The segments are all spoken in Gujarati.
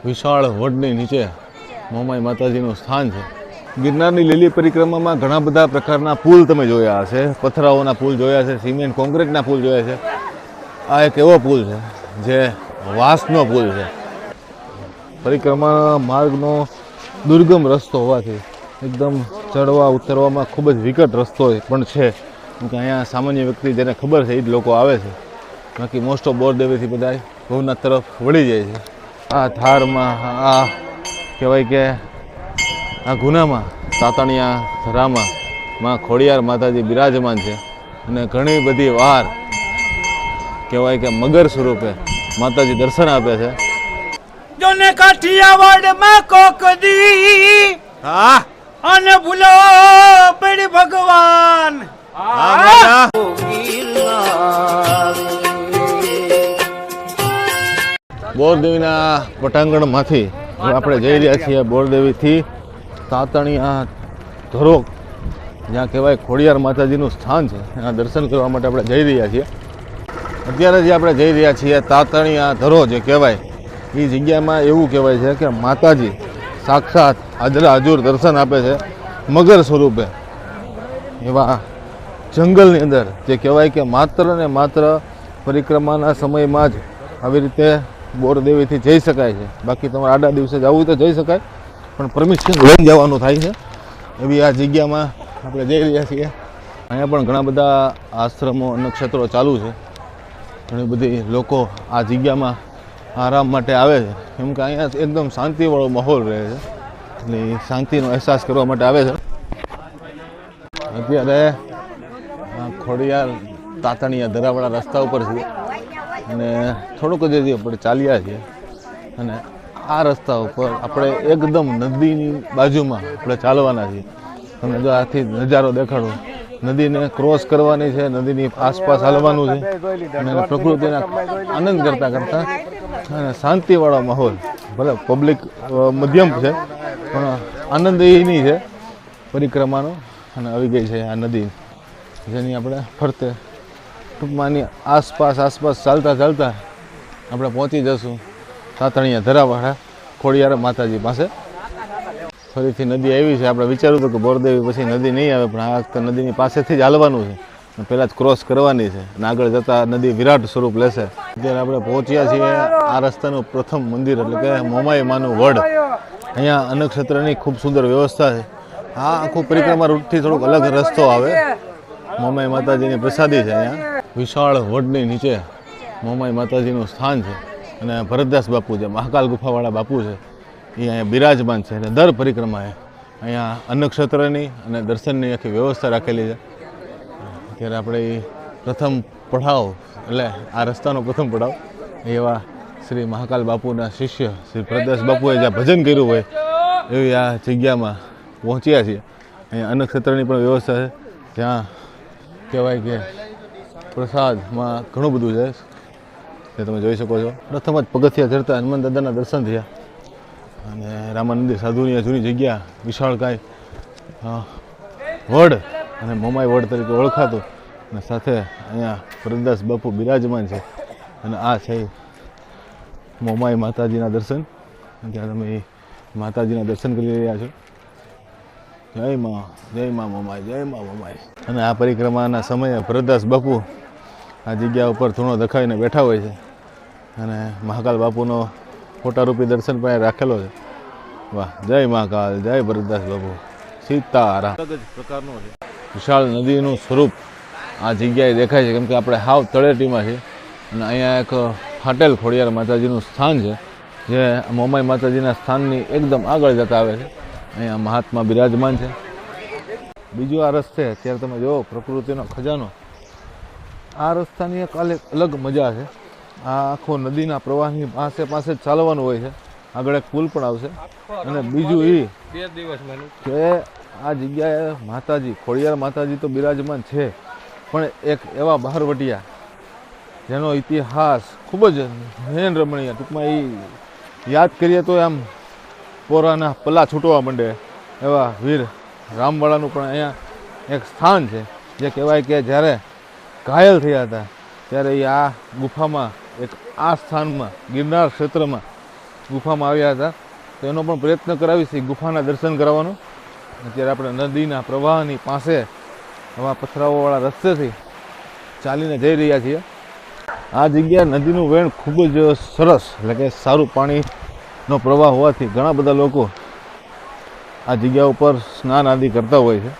વિશાળ વડની નીચે મોમાઈ માતાજીનું સ્થાન છે. ગિરનારની લીલી પરિક્રમામાં ઘણા બધા પ્રકારના પુલ તમે જોયા હશે. પથરાઓના પુલ જોયા છે, સિમેન્ટ કોન્ક્રીટના પુલ જોયા છે. આ એક એવો પુલ છે જે વાંસનો પુલ છે. પરિક્રમા માર્ગનો દુર્ગમ રસ્તો હોવાથી એકદમ ચડવા ઉતરવામાં ખૂબ જ વિકટ રસ્તો પણ છે. કે અહીંયા સામાન્ય વ્યક્તિ જેને ખબર છે એ જ લોકો આવે છે. બાકી મોસ્ટ ઓફ બોરદેવીથી બધા ભવનાથ તરફ વળી જાય છે. આ થારમાં આ કહેવાય કે આ ગુનામાં તાતણિયા ધરામાં માં ખોડિયાર માતાજી બિરાજમાન છે. અને ઘણી બધી વાર કહેવાય કે મગર સ્વરૂપે માતાજી દર્શન આપે છે. જોને કાઠિયાવાડમાં કોક દી હા અને ભૂલો પડી ભગવાન બોરદેવીના પટાંગણમાંથી આપણે જઈ રહ્યા છીએ બોરદેવીથી તાતણિયા ધરો, જ્યાં કહેવાય ખોડિયાર માતાજીનું સ્થાન છે. એના દર્શન કરવા માટે આપણે જઈ રહ્યા છીએ. અત્યારે જે આપણે જઈ રહ્યા છીએ તાતણિયા ધરો જે કહેવાય એ જગ્યામાં એવું કહેવાય છે કે માતાજી સાક્ષાત હાજરા હજુર દર્શન આપે છે મગર સ્વરૂપે. એવા જંગલની અંદર જે કહેવાય કે માત્ર ને માત્ર પરિક્રમાના સમયમાં જ આવી રીતે બોરદેવીથી જઈ શકાય છે. બાકી તમારે આડા દિવસે જવું તો જઈ શકાય, પણ પરમિશન લઈને જવાનું થાય છે. એવી આ જગ્યામાં આપણે જઈ રહ્યા છીએ. અહીંયા પણ ઘણા બધા આશ્રમો નક્ષત્રો ચાલુ છે. ઘણી બધી લોકો આ જગ્યામાં આરામ માટે આવે છે, કેમ કે અહીંયા એકદમ શાંતિવાળો માહોલ રહે છે. એટલે શાંતિનો અહેસાસ કરવા માટે આવે છે. અત્યારે ખોડિયાર તાતણિયા ધરાવાળા રસ્તા ઉપર છે અને થોડુંક જ આપણે ચાલ્યા છીએ. અને આ રસ્તા ઉપર આપણે એકદમ નદીની બાજુમાં આપણે ચાલવાના છીએ. તમને જો આથી નજારો દેખાડો, નદીને ક્રોસ કરવાની છે, નદીની આસપાસ હાલવાનું છે અને પ્રકૃતિના આનંદ કરતાં કરતાં અને શાંતિવાળો માહોલ. ભલે પબ્લિક મધ્યમ છે પણ આનંદ એની છે પરિક્રમાનો. અને આવી ગઈ છે આ નદી, જેની આપણે ફરતે ટૂંકમાંની આસપાસ ચાલતા ચાલતા આપણે પહોંચી જશું તાતણિયા ધરાવાળા ખોડિયાર માતાજી પાસે. ફરીથી નદી આવી છે. આપણે વિચાર્યું હતું કે બોરદેવી પછી નદી નહીં આવે, પણ આ વખતે નદીની પાસેથી જ હાલવાનું છે. પહેલાં જ ક્રોસ કરવાની છે અને આગળ જતાં નદી વિરાટ સ્વરૂપ લેશે. અત્યારે આપણે પહોંચ્યા છીએ આ રસ્તાનું પ્રથમ મંદિર, એટલે કે મોમાઈ માનું વડ. અહીંયા અન્નક્ષેત્રની ખૂબ સુંદર વ્યવસ્થા છે. આ આખું પરિક્રમા રૂટથી થોડોક અલગ રસ્તો આવે. મોમાઈ માતાજીની પ્રસાદી છે. અહીંયા વિશાળ વડની નીચે મોમાઈ માતાજીનું સ્થાન છે. અને ભરતદાસ બાપુ જે મહાકાલ ગુફાવાળા બાપુ છે એ અહીંયા બિરાજમાન છે. અને દર પરિક્રમાએ અહીંયા અન્નક્ષેત્રની અને દર્શનની આખી વ્યવસ્થા રાખેલી છે. ત્યારે આપણે એ પ્રથમ પડાવ, એટલે આ રસ્તાનો પ્રથમ પડાવ એવા શ્રી મહાકાલ બાપુના શિષ્ય શ્રી ભરતદાસ બાપુએ જ્યાં ભજન કર્યું હોય એવી આ જગ્યામાં પહોંચ્યા છીએ. અહીંયા અન્નક્ષેત્રની પણ વ્યવસ્થા છે. ત્યાં કહેવાય કે પ્રસાદમાં ઘણું બધું છે જે તમે જોઈ શકો છો. પ્રથમ જ પગથિયા ચડતા હનુમાન દાદાના દર્શન થયા. અને રામાનંદી સાધુની જૂની જગ્યા વિશાળકાય વડ અને મોમાઈ વડ તરીકે ઓળખાતું. અને સાથે અહીંયા ભરતદાસ બાપુ બિરાજમાન છે. અને આ છે મોમાઈ માતાજીના દર્શન. ત્યાં તમે માતાજીના દર્શન કરી રહ્યા છો. જય મા મોમાઈ, જય મા મોમાઈ. અને આ પરિક્રમાના સમયે ભરતદાસ બાપુ આ જગ્યા ઉપર ધૂણો દખાવીને બેઠા હોય છે. અને મહાકાલ બાપુનો ફોટારૂપી દર્શન પણ રાખેલો છે. વાહ, જય મહાકાલ, જય ભરતદાસ બાપુ, સીતારામ. અલગ જ પ્રકારનો છે. વિશાળ નદીનું સ્વરૂપ આ જગ્યાએ દેખાય છે, કેમ કે આપણે હાવ તળેટીમાં છે. અને અહીંયા એક ફાટેલ ખોડિયાર માતાજીનું સ્થાન છે, જે મોમાઈ માતાજીના સ્થાનની એકદમ આગળ જતા આવે છે. અહીંયા મહાત્મા બિરાજમાન છે. બીજું આ રસ્તે અત્યારે તમે જુઓ પ્રકૃતિનો ખજાનો. આ રસ્તાની એક અલગ મજા છે. આ આખો નદીના પ્રવાહની પાસે જ ચાલવાનું હોય છે. આગળ એક પુલ પણ આવશે. અને બીજું એ કે આ જગ્યાએ માતાજી ખોડિયાર માતાજી તો બિરાજમાન છે, પણ એક એવા બહારવટિયા જેનો ઇતિહાસ ખૂબ જ નયન રમણીય. ટૂંકમાં એ યાદ કરીએ તો આમ પોરાના પલ્લા છૂટવા માંડે એવા વીર રામવાળાનું પણ અહીંયા એક સ્થાન છે, જે કહેવાય કે જ્યારે ઘાયલ થયા હતા ત્યારે એ આ ગુફામાં એક આ સ્થાનમાં ગિરનાર ક્ષેત્રમાં ગુફામાં આવ્યા હતા તો એનો પણ પ્રયત્ન કરાવીશ એ ગુફાના દર્શન કરાવવાનો. અત્યારે આપણે નદીના પ્રવાહની પાસે આવા પથરાઓવાળા રસ્તેથી ચાલીને જઈ રહ્યા છીએ. આ જગ્યા નદીનું વહેણ ખૂબ જ સરસ, એટલે કે સારું પાણીનો પ્રવાહ હોવાથી ઘણા બધા લોકો આ જગ્યા ઉપર સ્નાન આદિ કરતા હોય છે.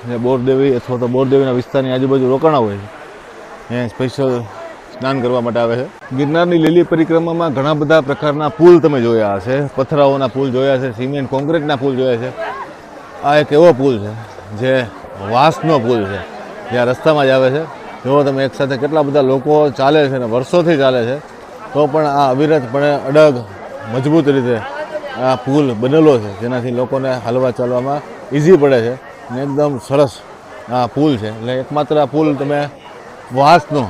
જે બોરદેવી અથવા તો બોરદેવીના વિસ્તારની આજુબાજુ રોકાણા હોય છે એ સ્પેશિયલ સ્નાન કરવા માટે આવે છે. ગિરનારની લીલી પરિક્રમામાં ઘણા બધા પ્રકારના પુલ તમે જોયા હશે. પથરાઓના પુલ જોયા છે, સિમેન્ટ કોન્ક્રીટના પુલ જોયા છે. આ એક એવો પુલ છે જે વાંસનો પુલ છે, જે આ રસ્તામાં જ આવે છે. જો તમે એકસાથે કેટલા બધા લોકો ચાલે છે અને વર્ષોથી ચાલે છે તો પણ આ અવિરતપણે અડગ મજબૂત રીતે આ પુલ બનેલો છે, જેનાથી લોકોને હાલવા ચાલવામાં ઇઝી પડે છે અને એકદમ સરસ આ પુલ છે. એટલે એકમાત્ર આ પુલ તમે વાંસનો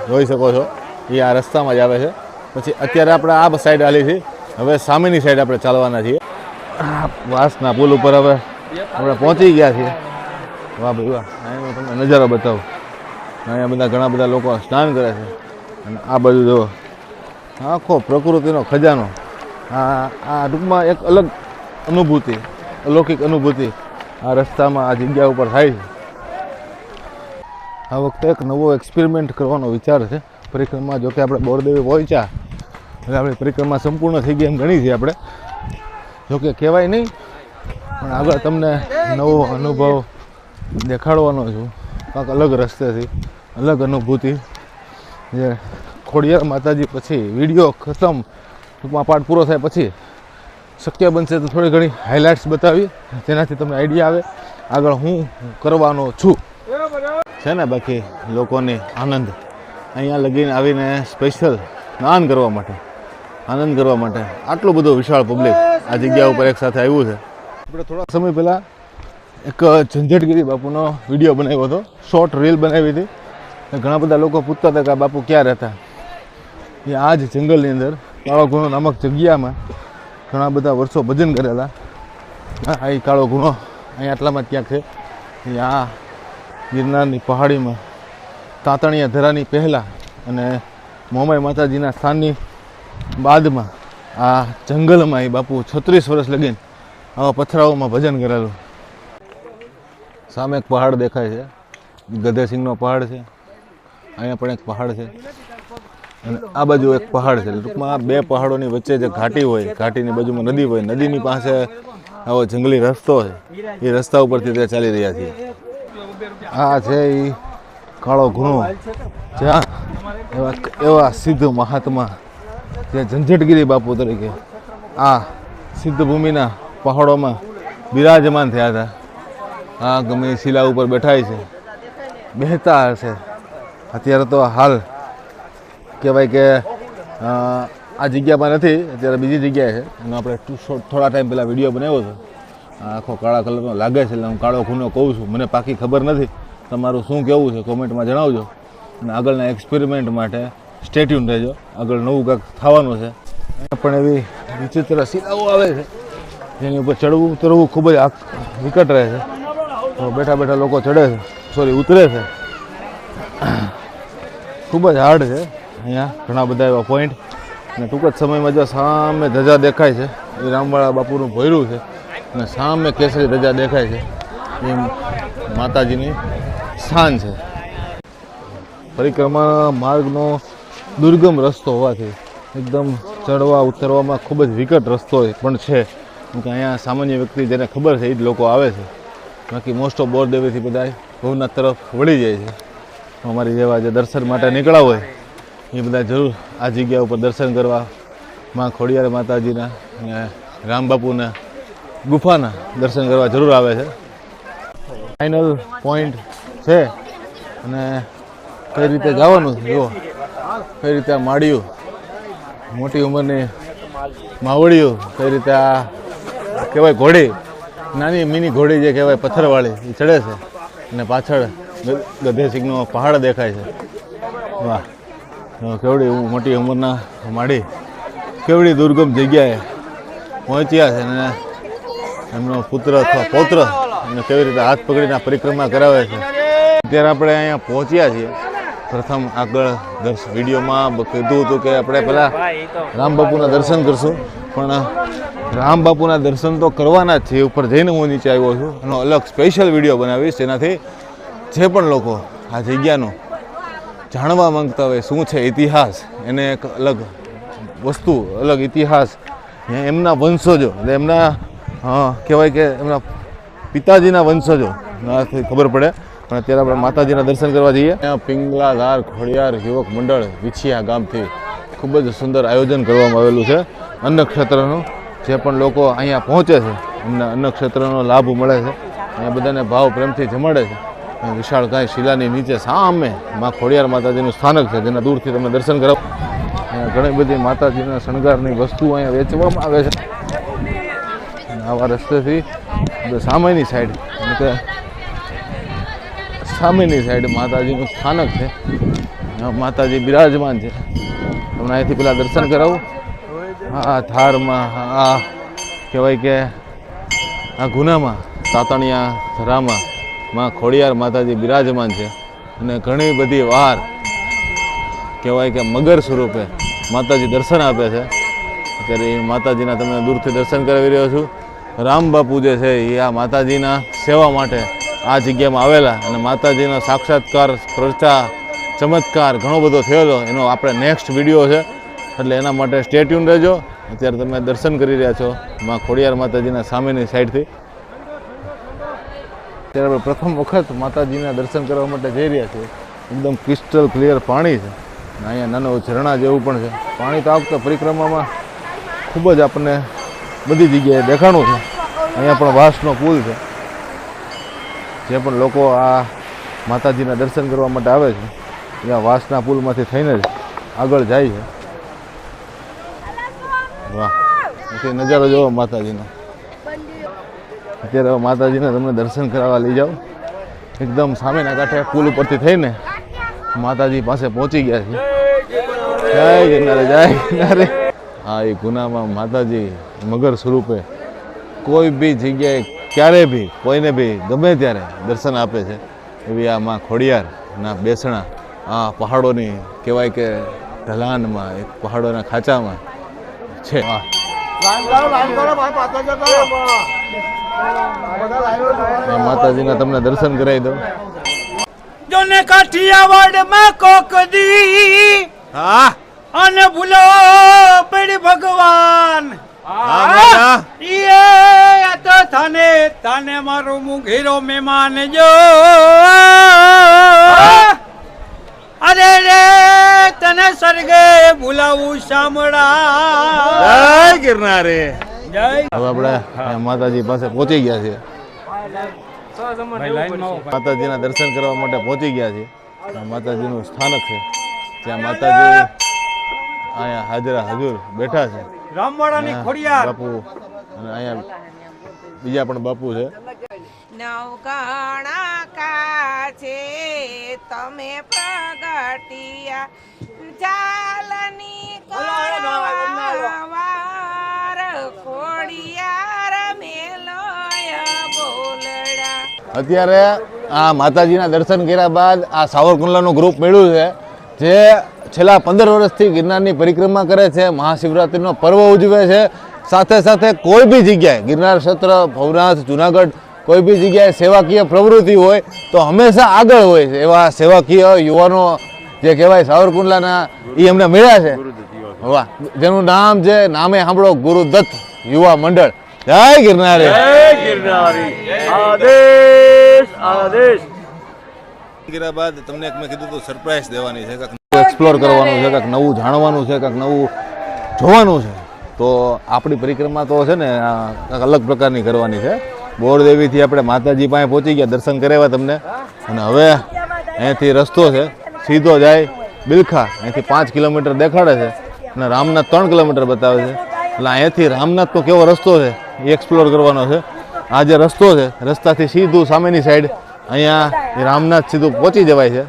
જોઈ શકો છો, એ આ રસ્તામાં જ આવે છે. પછી અત્યારે આપણે આ સાઈડ હાલી છીએ, હવે સામેની સાઈડ આપણે ચાલવાના છીએ. વાંસના પુલ ઉપર હવે આપણે પહોંચી ગયા છીએ. વાહ ભાઈ વાહ, અહીં હું તમને નજારો બતાવું. અહીંયા બધા ઘણા બધા લોકો સ્નાન કરે છે અને આ બાજુ જો આખો પ્રકૃતિનો ખજાનો. આ ટૂંકમાં એક અલગ અનુભૂતિ, અલૌકિક અનુભૂતિ આ રસ્તામાં આ જગ્યા ઉપર થાય છે. આ વખતે એક નવો એક્સપેરિમેન્ટ કરવાનો વિચાર છે પરિક્રમા. જોકે આપણે બોરદેવી પહોંચ્યા એટલે આપણી પરિક્રમા સંપૂર્ણ થઈ ગઈ એમ ગણી છે આપણે. જોકે કહેવાય નહીં, પણ આગળ તમને નવો અનુભવ દેખાડવાનો છું, કાંઈક અલગ રસ્તેથી, અલગ અનુભૂતિ. જે ખોડિયાર માતાજી પછી વિડીયો ખતમ, ટૂંકમાં પાઠ પૂરો થાય પછી શક્ય બનશે તો થોડી ઘણી હાઇલાઇટ્સ બતાવી, તેનાથી તમને આઈડિયા આવે આગળ હું કરવાનો છું. છે ને બાકી લોકોની આનંદ અહીંયા લગીને આવીને સ્પેશિયલ સ્નાન કરવા માટે, આનંદ કરવા માટે આટલું બધું વિશાળ પબ્લિક આ જગ્યા ઉપર એક સાથે આવ્યું છે. આપણે થોડા સમય પહેલાં એક ઝંઝટગીરી બાપુનો વિડીયો બનાવ્યો હતો, શોર્ટ રીલ બનાવી હતી. ઘણા બધા લોકો પૂછતા હતા કે આ બાપુ ક્યાં રહેતા. એ આ જ જંગલની અંદર કાળો ગુણો નામક જગ્યામાં ઘણા બધા વર્ષો ભજન કરેલા. હા, એ કાળો ગુણો અહીંયા આટલામાં જ ક્યાંક છે. આ ગિરનારની પહાડીમાં તાતણિયા ધરાની પહેલાં અને મોમાઈ માતાજીના સ્થાનની બાદમાં આ જંગલમાં એ બાપુ 36 વર્ષ લગીને આવા પથરાઓમાં ભજન કરેલું. સામે એક પહાડ દેખાય છે, ગધેસિંગનો પહાડ છે. અહીંયા પણ એક પહાડ છે અને આ બાજુ એક પહાડ છે. ટૂંકમાં આ બે પહાડોની વચ્ચે જે ઘાટી હોય, ઘાટીની બાજુમાં નદી હોય, નદીની પાસે આવો જંગલી રસ્તો છે. એ રસ્તા ઉપરથી ત્યાં ચાલી રહ્યા છીએ. આ છે એ કાળો ગુણો, જ્યાં એવા સિદ્ધ મહાત્મા જે ઝંઝટગીરી બાપુ તરીકે આ સિદ્ધ ભૂમિના પહાડોમાં બિરાજમાન થયા હતા. આ ગમે શિલા ઉપર બેઠાય છે, બેહતા હશે. અત્યારે તો હાલ કહેવાય કે આ જગ્યામાં નથી, અત્યારે બીજી જગ્યાએ છે. એનો આપણે થોડા ટાઈમ પહેલાં વિડીયો બનાવ્યો હતો. આખો કાળા કલરનો લાગે છે એટલે હું કાળો ખૂનો કહું છું. મને પાકી ખબર નથી, તમારું શું કહેવું છે કોમેન્ટમાં જણાવજો. અને આગળના એક્સપેરિમેન્ટ માટે સ્ટે ટ્યુન રહેજો, આગળ નવું કાંઈક થવાનું છે. અહીંયા પણ એવી વિચિત્ર શિલાઓ આવે છે જેની ઉપર ચડવું ઉતરવું ખૂબ જ વિકટ રહે છે. તો બેઠા બેઠા લોકો ચડે છે, ઉતરે છે. ખૂબ જ હાર્ડ છે. અહીંયા ઘણા બધા એવા પોઈન્ટ અને ટૂંક જ સમયમાં જો સામે ધજા દેખાય છે એ રામવાળા બાપુનું ભોયરું છે અને સામે કેસરી ધજા દેખાય છે એ માતાજીની સ્થાન છે. પરિક્રમા માર્ગનો દુર્ગમ રસ્તો હોવાથી એકદમ ચડવા ઉતરવામાં ખૂબ જ વિકટ રસ્તો પણ છે. કે અહીંયા સામાન્ય વ્યક્તિ જેને ખબર છે એ જ લોકો આવે છે. બાકી મોસ્ટ ઓફ બોરદેવીથી બધા ભવનાથ તરફ વળી જાય છે. અમારી જેવા જે દર્શન માટે નીકળ્યા હોય એ બધા જરૂર આ જગ્યા ઉપર દર્શન કરવા, માં ખોડિયાર માતાજીના અને રામબાપુના ગુફાના દર્શન કરવા જરૂર આવે છે. ફાઇનલ પોઈન્ટ છે અને કઈ રીતે જવાનું છે જુઓ, કઈ રીતે આ માળિયું, મોટી ઉંમરની માવડીઓ, કઈ રીતે આ કહેવાય ઘોડી, નાની મિની ઘોડી જે કહેવાય પથ્થરવાળી એ ચડે છે અને પાછળ ગધેસિંગનો પહાડ દેખાય છે. વાહ, કેવડી મોટી ઉંમરના માડી કેવડી દુર્ગમ જગ્યાએ પહોંચ્યા છે અને એમનો પુત્ર અથવા પૌત્ર અને કેવી રીતે હાથ પકડીને પરિક્રમા કરાવે છે. અત્યારે આપણે અહીંયા પહોંચ્યા છીએ પ્રથમ આગળ વિડીયોમાં કીધું હતું કે આપણે પહેલાં રામ બાપુના દર્શન કરશું, પણ રામ બાપુના દર્શન તો કરવાના જ છે. ઉપર જઈને હું નીચે આવ્યો છું, એનો અલગ સ્પેશિયલ વિડીયો બનાવીશ, જેનાથી જે પણ લોકો આ જગ્યાનો જાણવા માંગતા હોય શું છે ઇતિહાસ, એને એક અલગ વસ્તુ, અલગ ઇતિહાસ, એમના વંશજો એટલે એમના કહેવાય કે એમના પિતાજીના વંશજો નાથી ખબર પડે. પણ અત્યારે આપણે માતાજીના દર્શન કરવા જઈએ. ત્યાં પિંગલાધાર ખોડિયાર યુવક મંડળ વિછિયા ગામથી ખૂબ જ સુંદર આયોજન કરવામાં આવેલું છે અન્નક્ષેત્રનું. જે પણ લોકો અહીંયા પહોંચે છે એમને અન્નક્ષેત્રનો લાભ મળે છે. અહીંયા બધાને ભાવ પ્રેમથી જમાડે છે. વિશાળ કાંઈ શિલાની નીચે સામે માં ખોડિયાર માતાજીનું સ્થાનક છે, જેના દૂરથી તમે દર્શન કરાવો. અહીંયા ઘણી બધી માતાજીના શણગારની વસ્તુઓ અહીંયા વેચવામાં આવે છે. આવા રસ્તેથી સામેની સાઈડ કે સામેની સાઈડ માતાજીનું સ્થાનક છે, માતાજી બિરાજમાન છે. તમને અહીંથી પેલા દર્શન કરાવું. આ થારમાં આ કહેવાય કે આ ગુનામાં તાતણિયા ધરામાં માં ખોડિયાર માતાજી બિરાજમાન છે. અને ઘણી બધી વાર કહેવાય કે મગર સ્વરૂપે માતાજી દર્શન આપે છે. અત્યારે એ માતાજીના તમને દૂરથી દર્શન કરાવી રહ્યો છું. રામ બાપુ જે છે એ આ માતાજીના સેવા માટે આ જગ્યામાં આવેલા, અને માતાજીનો સાક્ષાત્કાર, પ્રચા, ચમત્કાર ઘણો બધો થયેલો. એનો આપણે નેક્સ્ટ વિડીયો છે, એટલે એના માટે સ્ટે ટ્યુન રહેજો. અત્યારે તમે દર્શન કરી રહ્યા છો માં ખોડિયાર માતાજીના સામેની સાઈડથી. ત્યારે આપણે પ્રથમ વખત માતાજીના દર્શન કરવા માટે જઈ રહ્યા છીએ. એકદમ ક્રિસ્ટલ ક્લિયર પાણી છે, અને અહીંયા નાનો ઝરણા જેવું પણ છે. પાણી તો આ વખતે પરિક્રમામાં ખૂબ જ આપણને બધી જગ્યાએ દેખાણું છે. અહીંયા પણ વાંસનો પુલ છે. જે પણ લોકો આ માતાજીના દર્શન કરવા માટે આવે છે ત્યાં વાંસના પુલમાંથી થઈને જ આગળ જાય છે. વાહ, પછી નજારો જોવો માતાજીનો. અત્યારે માતાજીને તમને દર્શન કરાવવા લઈ જાઓ. એકદમ સામેના કાંઠે પુલ ઉપરથી થઈને માતાજી પાસે પહોંચી ગયા છે. જય ગિરનારે, જય ગિરનારે. હા, એ ગુનામાં માતાજી મગર સ્વરૂપે કોઈ બી જગ્યાએ ક્યારે બી કોઈને બી ગમે ત્યારે દર્શન આપે છે. એવી આ માં ખોડિયારના બેસણા આ પહાડોની કહેવાય કે ઢલાનમાં, એક પહાડોના ખાંચામાં છે. માતાજીના તમને દર્શન કરાવી દઉં. જોને કાઠિયાવાડ માં કોક દી હા, અને ભૂલો પડી ભગવાન. તો તને મારું મુઘીરો મહેમાન જો. અરે રે તને સરગે ભૂલાવું શામળા. જય ગિરનારે. જય. હવે આપણે માતાજી પાસે પહોંચી ગયા છીએ. માતાજીના દર્શન કરવા માટે પહોંચી ગયા છીએ. માતાજીનું સ્થાનક છે, ત્યાં માતાજી અહીંયા હાજરા હજુર બેઠા છે. રામવાડાની ખોડિયાર બાપુ, અને અહીંયા બીજા પણ બાપુ છે. નવગણા કાચે તમે પ્રગટિયા ચાલની કરવાર ખોડિયાર મેલોય બોલડા. અત્યારે આ માતાજીના દર્શન કર્યા બાદ આ સાવરકુંડલાનું ગ્રુપ મળ્યું છે, જે છેલ્લા 15 વર્ષથી ગિરનારની પરિક્રમા કરે છે, મહાશિવરાત્રિનો પર્વ ઉજવે છે. સાથે સાથે કોઈ બી જગ્યાએ ગિરનાર ક્ષેત્ર, ભવનાથ, જુનાગઢ કોઈ બી જગ્યાએ સેવાકીય પ્રવૃત્તિ હોય તો હંમેશા આગળ હોય છે. એવા સેવાકીય યુવાનો જે કહેવાય સાવરકુંડલાના એ અમને મળ્યા છે. વાહ, જેનું નામ છે, નામે સાંભળો, ગુરુદત્ત યુવા મંડળ. જય ગિરનારી. કર્યા બાદ તમને એક મેં કીધું હતું સરપ્રાઈઝ દેવાની છે, કાંઈક એક્સપ્લોર કરવાનું છે, કાંઈક નવું જાણવાનું છે, કાંઈક નવું જોવાનું છે. તો આપણી પરિક્રમા તો છે ને કાંઈક અલગ પ્રકારની કરવાની છે. બોરદેવીથી આપણે માતાજી પાસે પહોંચી ગયા, દર્શન કરાવ્યા તમને, અને હવે અહીંયાથી રસ્તો છે સીધો જાય બિલખા. અહીંથી 5 કિલોમીટર દેખાડે છે અને રામનાથ 3 કિલોમીટર બતાવે છે. એટલે અહીંયાથી રામનાથનો કેવો રસ્તો છે એ એક્સપ્લોર કરવાનો છે. આ જે રસ્તો છે, રસ્તાથી સીધું સામેની સાઈડ અહીંયા રામનાથ સીધું પહોંચી જવાય છે.